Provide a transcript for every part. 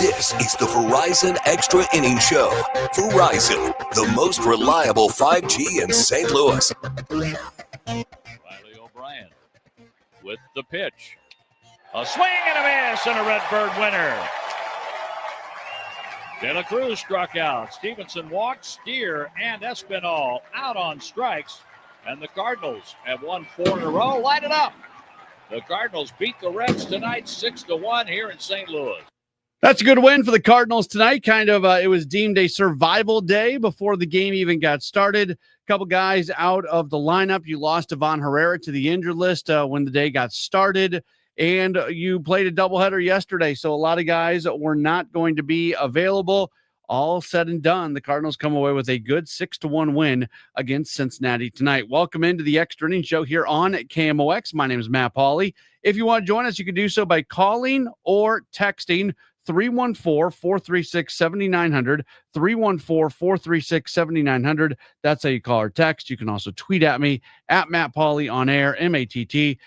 This is the Verizon Extra Inning Show. Verizon, the most reliable 5G in St. Louis. Riley O'Brien with the pitch. A swing and a miss and a Redbird winner. De La Cruz struck out. Stevenson walked, Steer and Espinal out on strikes. And the Cardinals have won 4 in a row. Light it up. The Cardinals beat the Reds tonight 6-1 here in St. Louis. That's a good win for the Cardinals tonight. It was deemed a survival day before the game even got started. A couple guys out of the lineup. You lost Ivan Herrera to the injured list when the day got started. And you played a doubleheader yesterday, so a lot of guys were not going to be available. All said and done, the Cardinals come away with a good 6-1 win against Cincinnati tonight. Welcome into the Extra Innings Show here on KMOX. My name is Matt Pauley. If you want to join us, you can do so by calling or texting 314-436-7900, 314-436-7900. That's how you call or text. You can also tweet at me at Matt Pauley on air, MattPauley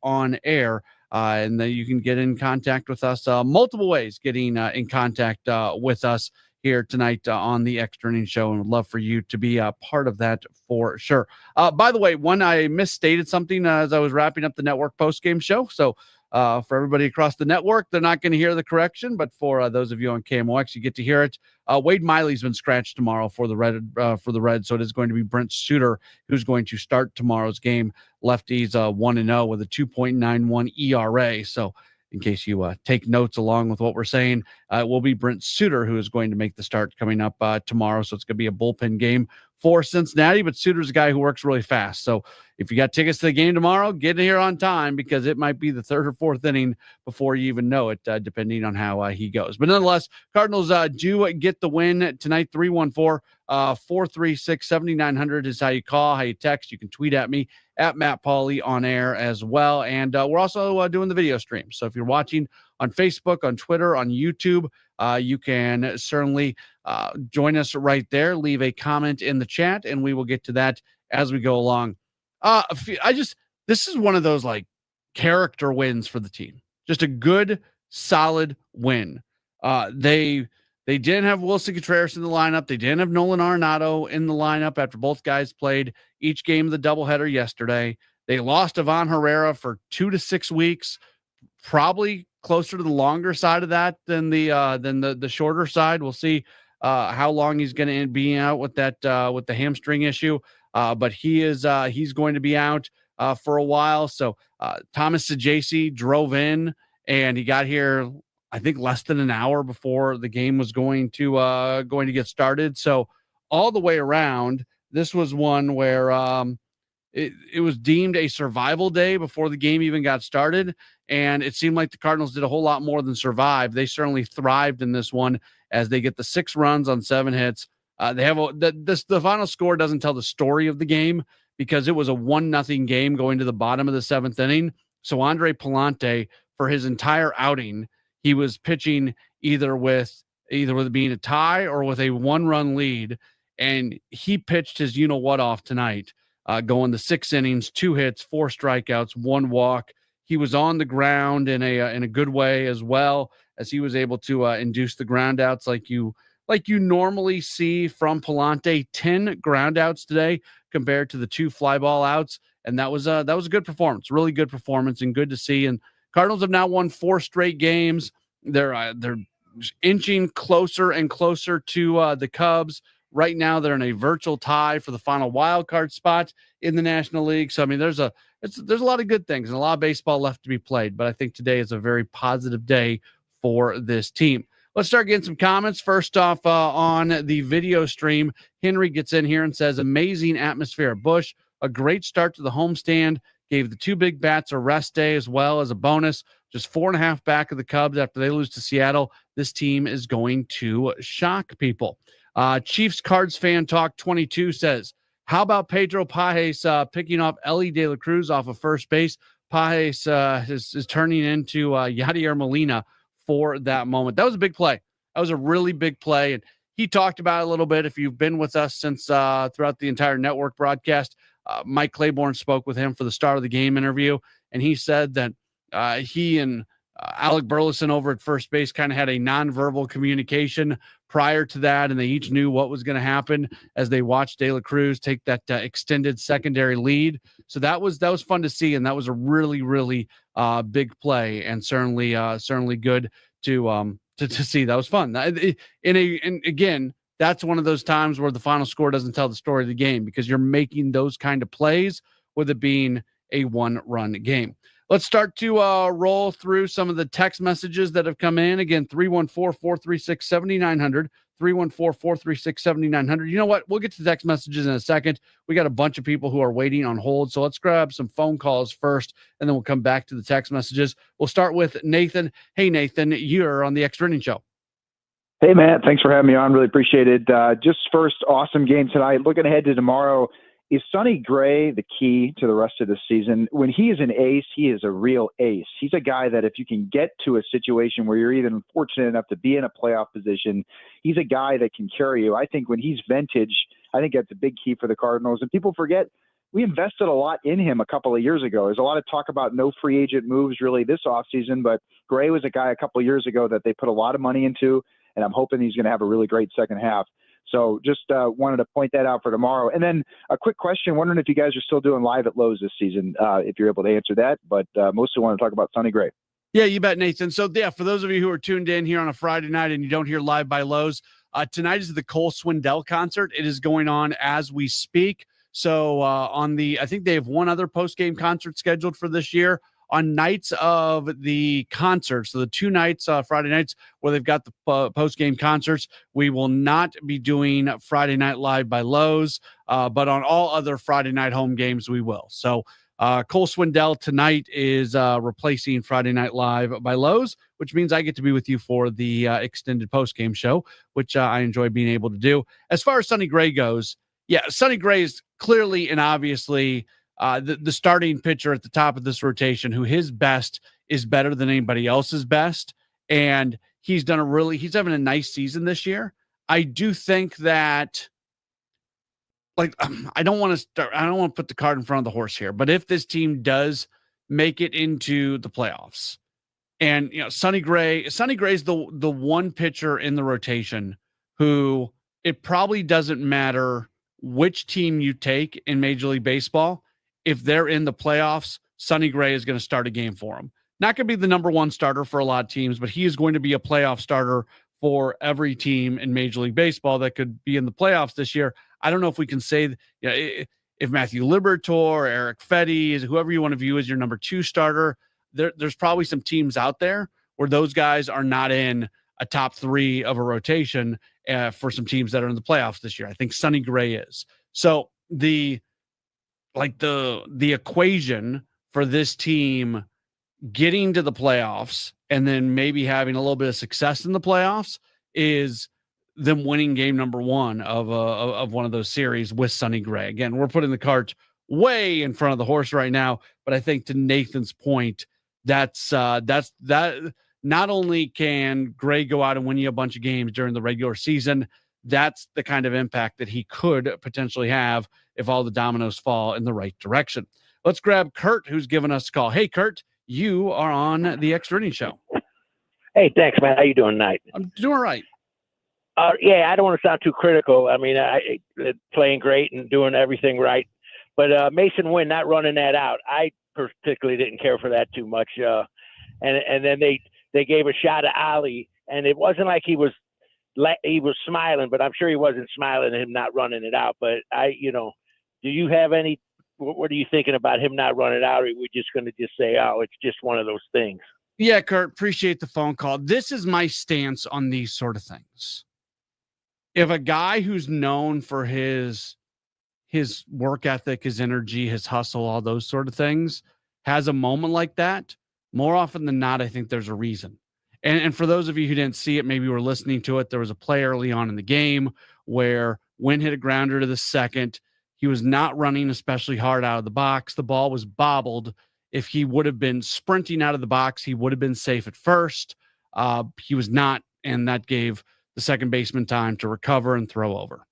on air. And then you can get in contact with us multiple ways, getting in contact with us here tonight on the Extra Innings Show, and would love for you to be a part of that for sure. By the way, I misstated something as I was wrapping up the network postgame show. So for everybody across the network, they're not going to hear the correction, but for those of you on KMOX, you get to hear it. Wade Miley's been scratched tomorrow for the Reds, so it is going to be Brent Suter who's going to start tomorrow's game. Lefties 1-0 with a 2.91 ERA. So in case you take notes along with what we're saying, it will be Brent Suter who is going to make the start coming up tomorrow. So it's going to be a bullpen game for Cincinnati, but Suter's a guy who works really fast. So if you got tickets to the game tomorrow, get in here on time, because it might be the 3rd or 4th inning before you even know it, depending on how he goes. But nonetheless, Cardinals do get the win tonight. 314-436-7900 is how you call, how you text. You can tweet at me at Matt Pauley on air as well. And we're also doing the video stream. So if you're watching on Facebook, on Twitter, on YouTube, you can certainly join us right there. Leave a comment in the chat, and we will get to that as we go along. This is one of those like character wins for the team. Just a good, solid win. They didn't have Wilson Contreras in the lineup. They didn't have Nolan Arenado in the lineup after both guys played each game of the doubleheader yesterday. They lost Ivan Herrera for 2 to 6 weeks, probably closer to the longer side of that than the shorter side. We'll see how long he's going to be out with that with the hamstring issue. But he's going to be out for a while. So Thomas Saggese drove in, and he got here, I think, less than an hour before the game was going to get started. So all the way around, this was one where it was deemed a survival day before the game even got started. And it seemed like the Cardinals did a whole lot more than survive. They certainly thrived in this one as they get the 6 runs on 7 hits. The final score doesn't tell the story of the game, because it was a 1-0 game going to the bottom of the 7th inning. So Andre Palante, for his entire outing, he was pitching either with it being a tie or with a 1-run lead. And he pitched his you-know-what off tonight, going the 6 innings, 2 hits, 4 strikeouts, 1 walk. He was on the ground in a good way, as well as he was able to induce the groundouts like you normally see from Palante. 10 groundouts today compared to the 2 fly ball outs, and that was a good performance, really good performance, and good to see. And Cardinals have now won 4 straight games. They're inching closer and closer to the Cubs. Right now, they're in a virtual tie for the final wild card spot in the National League. So I mean, there's a lot of good things and a lot of baseball left to be played. But I think today is a very positive day for this team. Let's start getting some comments. First off, on the video stream, Henry gets in here and says, amazing atmosphere at Busch, a great start to the homestand, gave the 2 big bats a rest day as well as a bonus, just 4.5 back of the Cubs after they lose to Seattle. This team is going to shock people. Chiefs Cards Fan Talk 22 says, how about Pedro Pages picking off Ellie De La Cruz off of first base? Pages is turning into Yadier Molina for that moment. That was a big play. That was a really big play. And he talked about it a little bit. If you've been with us since throughout the entire network broadcast, Mike Claiborne spoke with him for the start of the game interview. And he said that he and Alec Burleson over at first base kind of had a nonverbal communication prior to that, and they each knew what was going to happen as they watched De La Cruz take that extended secondary lead. So that was fun to see, and that was a really, really big play, and certainly good to see. That was fun. And again, that's one of those times where the final score doesn't tell the story of the game, because you're making those kind of plays with it being a one-run game. Let's start to roll through some of the text messages that have come in. Again, 314-436-7900, 314-436-7900. You know what? We'll get to the text messages in a second. We got a bunch of people who are waiting on hold, so let's grab some phone calls first, and then we'll come back to the text messages. We'll start with Nathan. Hey, Nathan, you're on the Extra Innings Show. Hey, Matt. Thanks for having me on. Really appreciate it. Just first, awesome game tonight. Looking ahead to tomorrow, is Sonny Gray the key to the rest of the season? When he is an ace, he is a real ace. He's a guy that if you can get to a situation where you're even fortunate enough to be in a playoff position, he's a guy that can carry you. I think when he's vintage, I think that's a big key for the Cardinals. And people forget, we invested a lot in him a couple of years ago. There's a lot of talk about no free agent moves really this offseason, but Gray was a guy a couple of years ago that they put a lot of money into, and I'm hoping he's going to have a really great second half. So just wanted to point that out for tomorrow. And then a quick question, wondering if you guys are still doing live at Lowe's this season, if you're able to answer that. But mostly want to talk about Sonny Gray. Yeah, you bet, Nathan. So, yeah, for those of you who are tuned in here on a Friday night and you don't hear Live by Lowe's, tonight is the Cole Swindell concert. It is going on as we speak. So I think they have one other post-game concert scheduled for this year. On nights of the concert, so the two nights, Friday nights, where they've got the post-game concerts, we will not be doing Friday Night Live by Lowe's, but on all other Friday night home games, we will. So Cole Swindell tonight is replacing Friday Night Live by Lowe's, which means I get to be with you for the extended post-game show, which I enjoy being able to do. As far as Sonny Gray goes, yeah, Sonny Gray is clearly and obviously the starting pitcher at the top of this rotation, who his best is better than anybody else's best. And he's having a nice season this year. I do think that, I don't want to put the cart in front of the horse here, but if this team does make it into the playoffs, and, Sonny Gray is the one pitcher in the rotation who it probably doesn't matter which team you take in Major League Baseball. If they're in the playoffs, Sonny Gray is going to start a game for them. Not going to be the number one starter for a lot of teams, but he is going to be a playoff starter for every team in Major League Baseball that could be in the playoffs this year. I don't know if we can say, if Matthew Liberatore, Eric Fetty, whoever you want to view as your number two starter, there's probably some teams out there where those guys are not in a top three of a rotation for some teams that are in the playoffs this year. I think Sonny Gray is. So the equation for this team getting to the playoffs and then maybe having a little bit of success in the playoffs is them winning game number one of one of those series with Sonny Gray. Again, we're putting the cart way in front of the horse right now, but I think to Nathan's point, that's not only can Gray go out and win you a bunch of games during the regular season, that's the kind of impact that he could potentially have if all the dominoes fall in the right direction. Let's grab Kurt, who's given us a call. Hey, Kurt, you are on the Extra Innings Show. Hey, thanks, man. How you doing tonight? I'm doing all right. Yeah, I don't want to sound too critical. I mean, playing great and doing everything right. But Mason Wynn not running that out, I particularly didn't care for that too much. And then they gave a shot at Ali, and it wasn't like he was smiling, but I'm sure he wasn't smiling at him not running it out. But do you have any? What are you thinking about him not running it out? Or are we just going to just say, oh, it's just one of those things? Yeah, Kurt, appreciate the phone call. This is my stance on these sort of things. If a guy who's known for his work ethic, his energy, his hustle, all those sort of things, has a moment like that, more often than not, I think there's a reason. And for those of you who didn't see it, maybe you were listening to it, there was a play early on in the game where Wynn hit a grounder to the second. He was not running especially hard out of the box. The ball was bobbled. If he would have been sprinting out of the box, he would have been safe at first. He was not, and that gave the second baseman time to recover and throw over.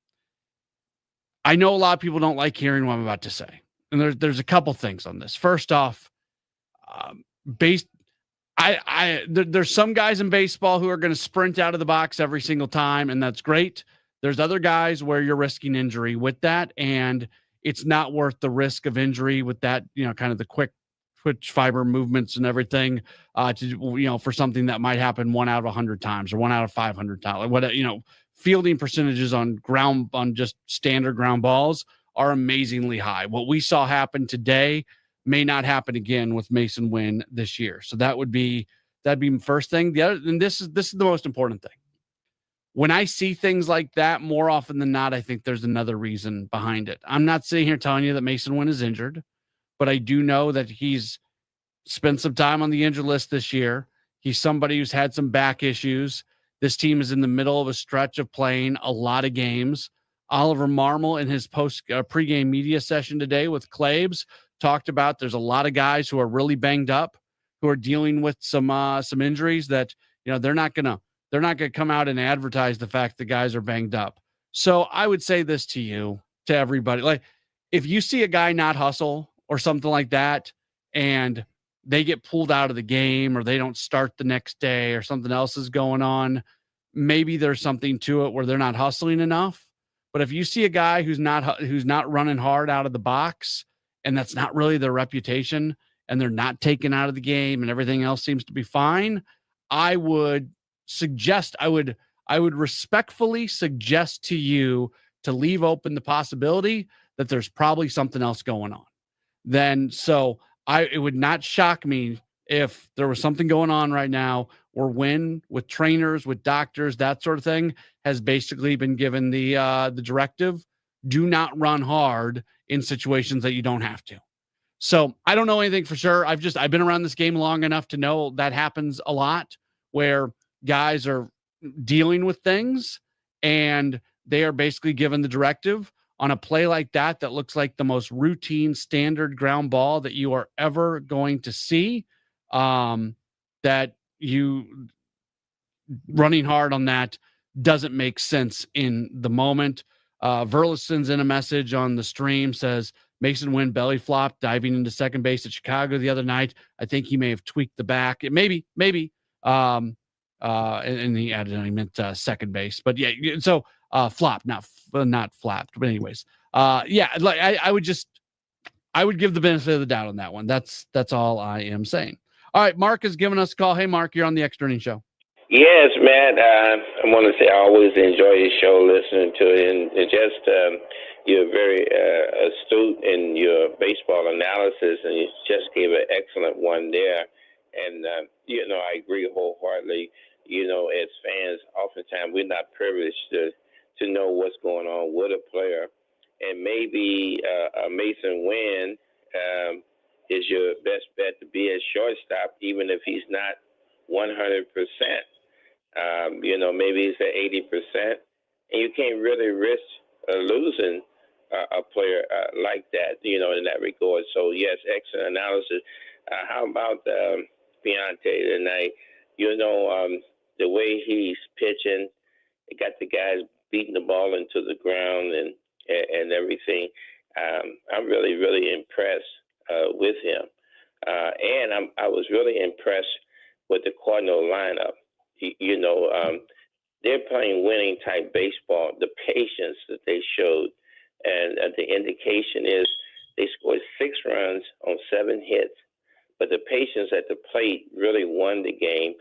I know a lot of people don't like hearing what I'm about to say. And there's a couple things on this. First off, There's some guys in baseball who are going to sprint out of the box every single time, and that's great. There's other guys where you're risking injury with that, and it's not worth the risk of injury with that, kind of the quick twitch fiber movements and everything, for something that might happen 1 out of 100 times or 1 out of 500 times. Fielding percentages on just standard ground balls are amazingly high. What we saw happen today may not happen again with Mason Wynn this year. So that'd be the first thing. The other, and this is the most important thing. When I see things like that, more often than not, I think there's another reason behind it. I'm not sitting here telling you that Mason Wynn is injured, but I do know that he's spent some time on the injured list this year. He's somebody who's had some back issues. This team is in the middle of a stretch of playing a lot of games. Oliver Marmol in his pregame media session today with Claves talked about there's a lot of guys who are really banged up, who are dealing with some injuries that, they're not gonna come out and advertise the fact that guys are banged up. So I would say this to everybody, like if you see a guy not hustle or something like that, and they get pulled out of the game or they don't start the next day or something else is going on, maybe there's something to it where they're not hustling enough. But if you see a guy who's not running hard out of the box, and that's not really their reputation, and they're not taken out of the game and everything else seems to be fine, I would respectfully suggest to you to leave open the possibility that there's probably something else going on. It would not shock me if there was something going on right now where Wynn, with trainers, with doctors, that sort of thing, has basically been given the directive, do not run hard in situations that you don't have to. So I don't know anything for sure. I've been around this game long enough to know that happens a lot where guys are dealing with things and they are basically given the directive on a play like that looks like the most routine standard ground ball that you are ever going to see, that you running hard on that doesn't make sense in the moment. Verlison's in a message on the stream, says Mason Wynn belly flop diving into second base at Chicago the other night. I think he may have tweaked the back. Maybe. And he added, he meant second base, but yeah. So flop, not flapped, but anyways, like I would give the benefit of the doubt on that one. That's all I am saying. All right, Mark has given us a call. Hey, Mark, you're on the Extra Innings Show. Yes, Matt. I want to say I always enjoy your show, listening to it, and you're very astute in your baseball analysis, and you just gave an excellent one there. And I agree wholeheartedly. As fans, oftentimes we're not privileged to know what's going on with a player, and maybe Mason Wynn is your best bet to be a shortstop, even if he's not 100%. Maybe he's at 80%, and you can't really risk losing a player like that, in that regard. So, yes, excellent analysis. How about Piante tonight? The way he's pitching, he got the guys beating the ball into the ground and everything. I'm really, really impressed with him. And I was really impressed with the Cardinal lineup. They're playing winning type baseball. The patience that they showed, and the indication is they scored 6 runs on 7 hits. But the patience at the plate really won the game.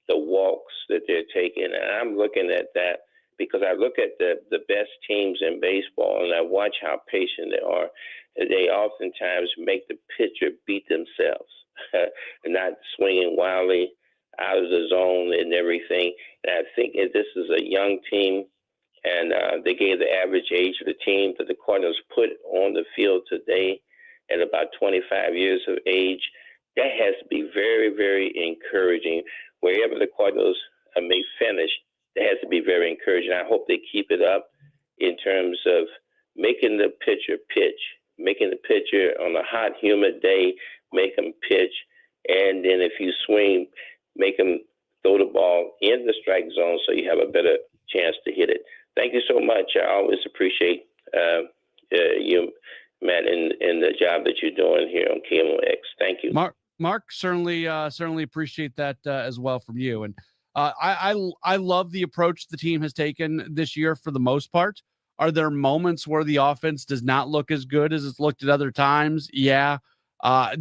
The walks that they're taking, and I'm looking at that because I look at the best teams in baseball, and I watch how patient they are. They oftentimes make the pitcher beat themselves, and not swinging wildly out of the zone and everything. And I think this is a young team, and they gave the average age of the team that the Cardinals put on the field today at about 25 years of age. That has to be very, very encouraging. Wherever the Cardinals may finish, that has to be very encouraging. I hope they keep it up in terms of making the pitcher pitch, making the pitcher on a hot, humid day, make them pitch. And then if you swing, make them throw the ball in the strike zone so you have a better chance to hit it. Thank you so much. I always appreciate you, Matt, and the job that you're doing here on KMOX. Thank you. Mark. Certainly appreciate that as well from you. And I love the approach the team has taken this year for the most part. Are there moments where the offense does not look as good as it's looked at other times? Yeah. A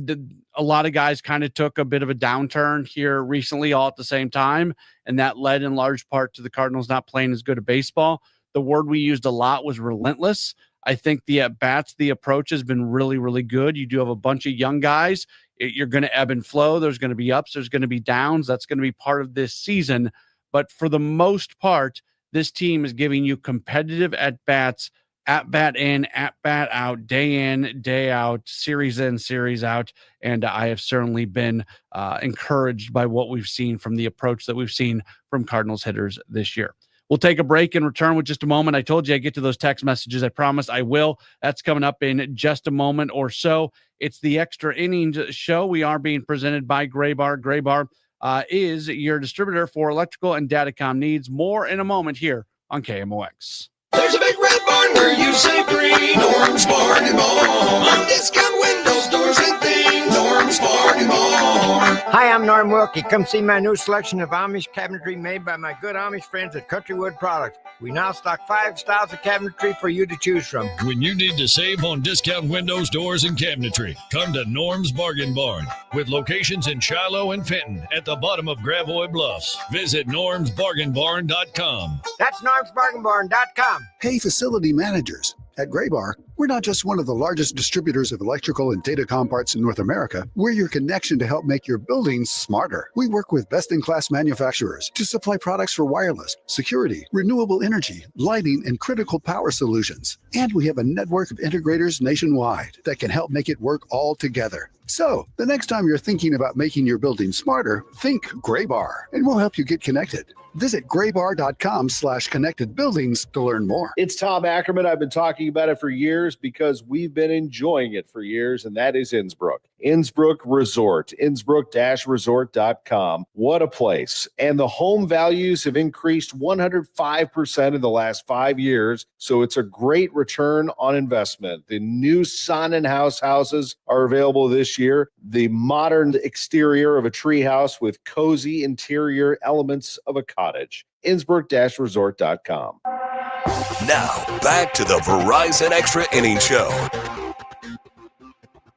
lot of guys kind of took a bit of a downturn here recently all at the same time, and that led in large part to the Cardinals not playing as good a baseball. The word we used a lot was relentless. I think the at-bats, the approach has been really, really good. You do have a bunch of young guys. You're going to ebb and flow. There's going to be ups. There's going to be downs. That's going to be part of this season. But for the most part, this team is giving you competitive at-bats, at-bat in, at-bat out, day in, day out, series in, series out. And I have certainly been encouraged by what we've seen from the approach that we've seen from Cardinals hitters this year. We'll take a break and return with just a moment. I told you I'd get to those text messages. I promise I will. That's coming up in just a moment or so. It's the Extra Innings show. We are being presented by Gray Bar. Gray Bar is your distributor for electrical and datacom needs. More in a moment here on KMOX. There's a big red barn where you say green. Norm's Bargain Barn. On discount windows, doors, and things. Norm's Bargain Barn. Hi, I'm Norm Wilkie. Come see my new selection of Amish cabinetry made by my good Amish friends at Countrywood Products. We now stock 5 styles of cabinetry for you to choose from. When you need to save on discount windows, doors, and cabinetry, come to Norm's Bargain Barn. With locations in Shiloh and Fenton at the bottom of Gravois Bluffs. Visit normsbargainbarn.com. That's normsbargainbarn.com. Hey, facility managers. At Gray Bar, we're not just one of the largest distributors of electrical and datacom parts in North America. We're your connection to help make your buildings smarter. We work with best-in-class manufacturers to supply products for wireless, security, renewable energy, lighting, and critical power solutions. And we have a network of integrators nationwide that can help make it work all together. So, the next time you're thinking about making your building smarter, think Gray Bar, and we'll help you get connected. Visit graybar.com/connected buildings to learn more. It's Tom Ackerman. I've been talking about it for years because we've been enjoying it for years, and that is Innsbruck. Innsbruck Resort, Innsbruck-resort.com. What a place. And the home values have increased 105% in the last 5 years, so it's a great return on investment. The new Sonnenhaus houses are available this year. The modern exterior of a treehouse with cozy interior elements of a cottage. Innsbruck-resort.com. Now, back to the Verizon Extra Innings Show.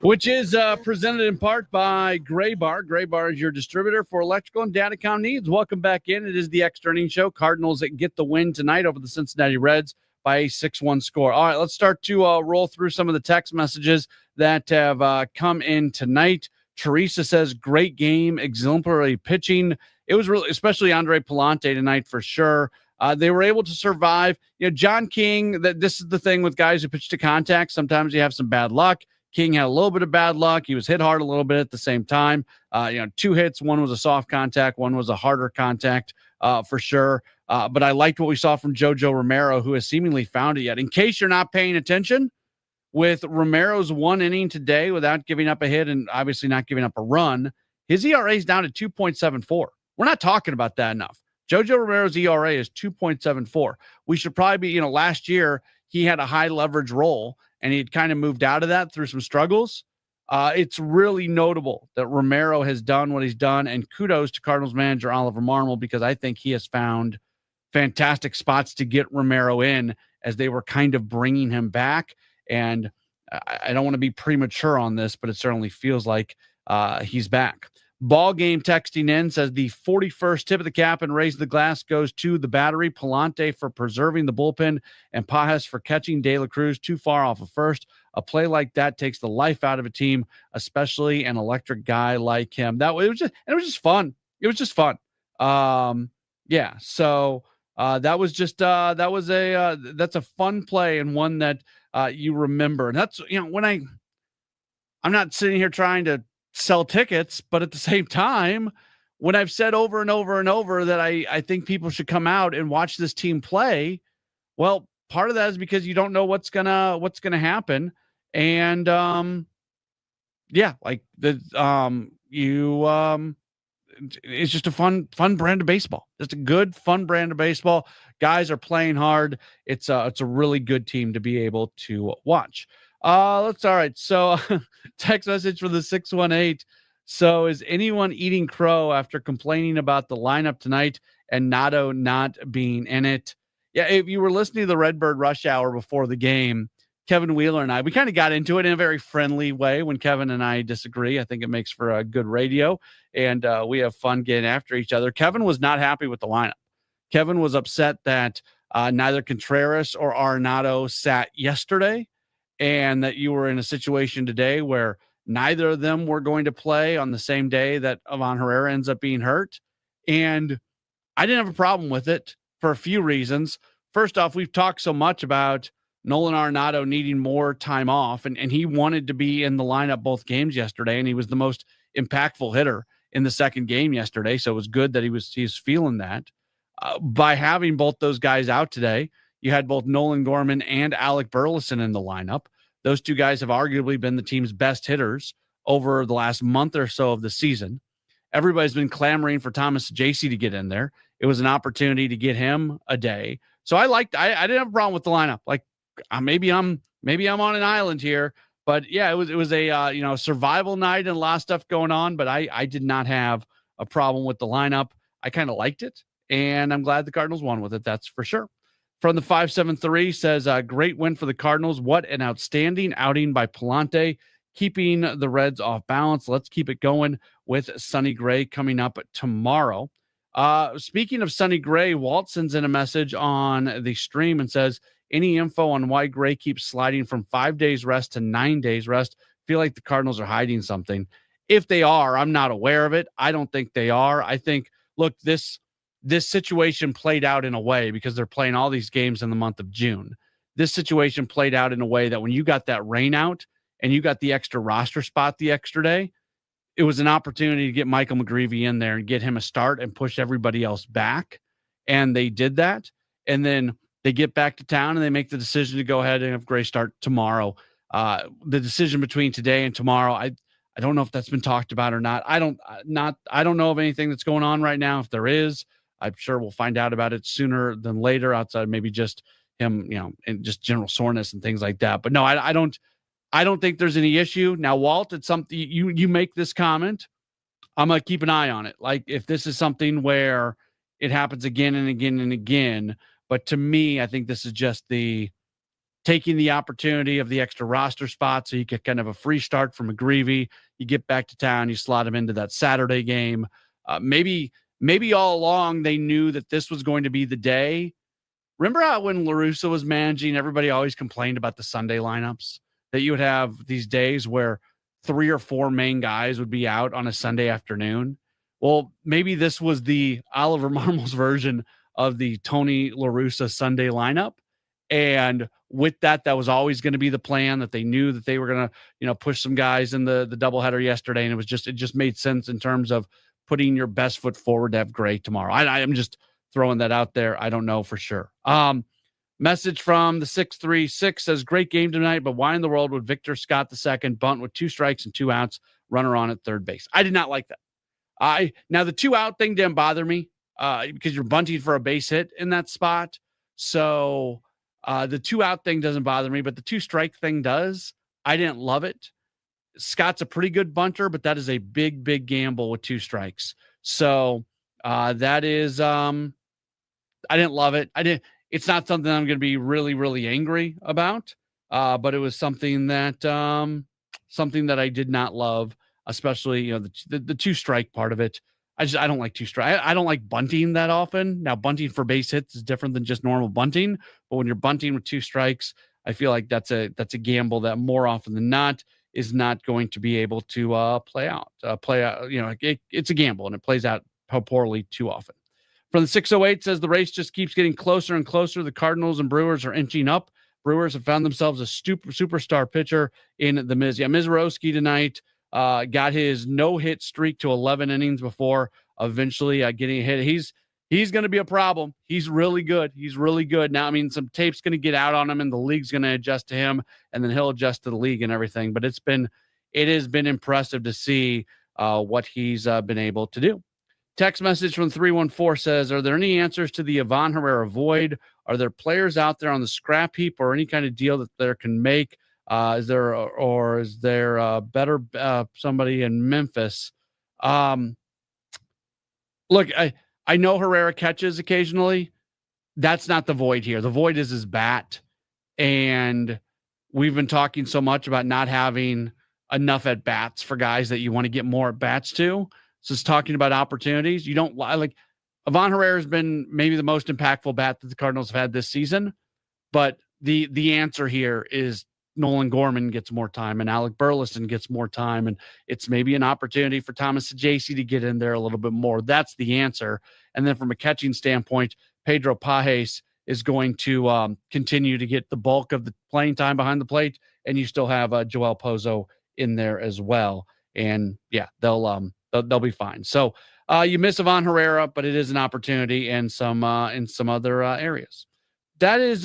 Which is presented in part by Gray Bar. Gray Bar is your distributor for electrical and datacom needs. Welcome back in. It is the Extra Innings Show. Cardinals that get the win tonight over the Cincinnati Reds by a 6-1 score. All right, let's start to roll through some of the text messages that have come in tonight. Teresa says, great game, exemplary pitching. It was really, especially Andre Palante tonight for sure. They were able to survive. You know, John King, this is the thing with guys who pitch to contact. Sometimes you have some bad luck. King had a little bit of bad luck. He was hit hard a little bit at the same time. 2 hits. One was a soft contact. One was a harder contact for sure. But I liked what we saw from JoJo Romero, who has seemingly found it yet. In case you're not paying attention, with Romero's 1 inning today without giving up a hit and obviously not giving up a run, his ERA is down to 2.74. We're not talking about that enough. JoJo Romero's ERA is 2.74. We should probably be, last year he had a high leverage role and he had kind of moved out of that through some struggles. It's really notable that Romero has done what he's done, and kudos to Cardinals manager Oliver Marmol, because I think he has found fantastic spots to get Romero in as they were kind of bringing him back. And I don't want to be premature on this, but it certainly feels like he's back. Ball game texting in says the 41st tip of the cap and raise the glass goes to the battery, Palante for preserving the bullpen, and Pajes for catching De La Cruz too far off of first. A play like that takes the life out of a team, especially an electric guy like him. It was just fun. It was just fun. Yeah. So that was just that's a fun play, and one that you remember. And that's, when I'm not sitting here trying to sell tickets, but at the same time, when I've said over and over and over that I think people should come out and watch this team play, well, part of that is because you don't know what's gonna happen. And it's just a fun brand of baseball. It's a good, fun brand of baseball. Guys are playing hard. It's a really good team to be able to watch. All right. So text message for the 618. So is anyone eating crow after complaining about the lineup tonight and Nato not being in it? Yeah, if you were listening to the Redbird Rush Hour before the game, Kevin Wheeler and I, we kind of got into it in a very friendly way. When Kevin and I disagree, I think it makes for a good radio, and we have fun getting after each other. Kevin was not happy with the lineup. Kevin was upset that neither Contreras or Arenado sat yesterday, and that you were in a situation today where neither of them were going to play on the same day that Ivan Herrera ends up being hurt. And I didn't have a problem with it for a few reasons. First off, we've talked so much about Nolan Arenado needing more time off, and he wanted to be in the lineup both games yesterday, and he was the most impactful hitter in the second game yesterday. So it was good that he's feeling that. By having both those guys out today, you had both Nolan Gorman and Alec Burleson in the lineup. Those two guys have arguably been the team's best hitters over the last month or so of the season. Everybody's been clamoring for Thomas JC to get in there. It was an opportunity to get him a day. So I didn't have a problem with the lineup. Like maybe I'm on an island here, but yeah, it was a survival night and a lot of stuff going on, but I did not have a problem with the lineup. I kind of liked it, and I'm glad the Cardinals won with it. That's for sure. From the 573 says, great win for the Cardinals. What an outstanding outing by Palante, keeping the Reds off balance. Let's keep it going with Sonny Gray coming up tomorrow. Speaking of Sonny Gray, Walt sends in a message on the stream and says, any info on why Gray keeps sliding from 5 days rest to 9 days rest? Feel like the Cardinals are hiding something. If they are, I'm not aware of it. I don't think they are. I think, look, this situation played out in a way because they're playing all these games in the month of June. This situation played out in a way that when you got that rain out and you got the extra roster spot the extra day, it was an opportunity to get Michael McGreevy in there and get him a start and push everybody else back. And they did that. And then they get back to town and they make the decision to go ahead and have Gray start tomorrow. The decision between today and tomorrow, I don't know if that's been talked about or not. I don't know of anything that's going on right now. If there is, I'm sure we'll find out about it sooner than later, outside maybe just him, and just general soreness and things like that. But no, I don't think there's any issue. Now, Walt, it's something you make this comment. I'm going to keep an eye on it. Like if this is something where it happens again and again and again, but to me, I think this is just the taking the opportunity of the extra roster spot. So you get kind of a free start from McGreevy. You get back to town, you slot him into that Saturday game. Maybe all along they knew that this was going to be the day. Remember how when La Russa was managing, everybody always complained about the Sunday lineups, that you would have these days where 3 or 4 main guys would be out on a Sunday afternoon. Well, maybe this was the Oliver Marmol's version of the Tony La Russa Sunday lineup. And with that was always going to be the plan, that they knew that they were going to, push some guys in the doubleheader yesterday. And it just made sense in terms of putting your best foot forward to have Gray tomorrow. I'm just throwing that out there. I don't know for sure. Message from the 636 says, great game tonight, but why in the world would Victor Scott II bunt with 2 strikes and 2 outs, runner on at third base? I did not like that. Now the 2 out thing didn't bother me because you're bunting for a base hit in that spot. So the 2 out thing doesn't bother me, but the 2 strike thing does. I didn't love it. Scott's a pretty good bunter, but that is a big, big gamble with 2 strikes. So that is, I didn't love it. It's not something I'm going to be really, really angry about, but it was something that I did not love, especially, the 2 strike part of it. I don't like 2 strike. I don't like bunting that often. Now, bunting for base hits is different than just normal bunting, but when you're bunting with 2 strikes, I feel like that's a gamble that more often than not is not going to be able to play out. It's a gamble and it plays out poorly too often. From the 608 says the race just keeps getting closer and closer. The Cardinals and Brewers are inching up. Brewers have found themselves a superstar pitcher in the Miz. Yeah, Mizorowski tonight got his no-hit streak to 11 innings before eventually getting a hit. He's going to be a problem. He's really good. Now, some tape's going to get out on him, and the league's going to adjust to him, and then he'll adjust to the league and everything. But it has been impressive to see what he's been able to do. Text message from 314 says, are there any answers to the Ivan Herrera void? Are there players out there on the scrap heap or any kind of deal that there can make? Is there better somebody in Memphis Look, I know Herrera catches occasionally. That's not the void here. The void is his bat. And we've been talking so much about not having enough at bats for guys that you want to get more at bats to. So it's talking about opportunities. You don't like Ivan Herrera has been maybe the most impactful bat that the Cardinals have had this season. But the answer here is Nolan Gorman gets more time and Alec Burleson gets more time. And it's maybe an opportunity for Thomas Sajaci to get in there a little bit more. That's the answer. And then from a catching standpoint, Pedro Pajes is going to continue to get the bulk of the playing time behind the plate. And you still have Joel Pozo in there as well. And yeah, they'll be fine. So you miss Ivan Herrera, but it is an opportunity in some other areas. That's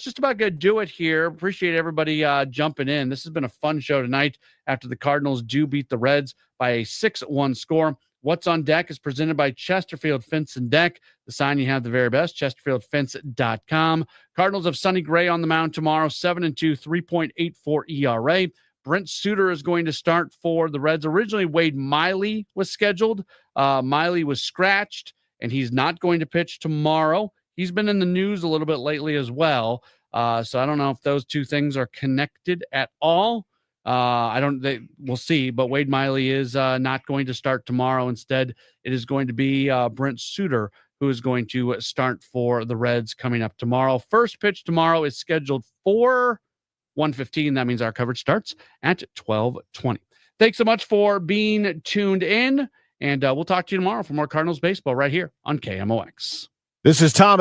just about going to do it here. Appreciate everybody jumping in. This has been a fun show tonight after the Cardinals do beat the Reds by a 6-1 score. What's on Deck is presented by Chesterfield Fence and Deck. The sign you have the very best, chesterfieldfence.com. Cardinals have Sonny Gray on the mound tomorrow, 7-2, 3.84 ERA. Brent Suter is going to start for the Reds. Originally, Wade Miley was scheduled. Miley was scratched, and he's not going to pitch tomorrow. He's been in the news a little bit lately as well. So I don't know if those two things are connected at all. We'll see, but Wade Miley is not going to start tomorrow. Instead, it is going to be Brent Suter who is going to start for the Reds coming up tomorrow. First pitch tomorrow is scheduled for 1:15. That means our coverage starts at 12:20. Thanks so much for being tuned in, and we'll talk to you tomorrow for more Cardinals baseball right here on KMOX. This is Tom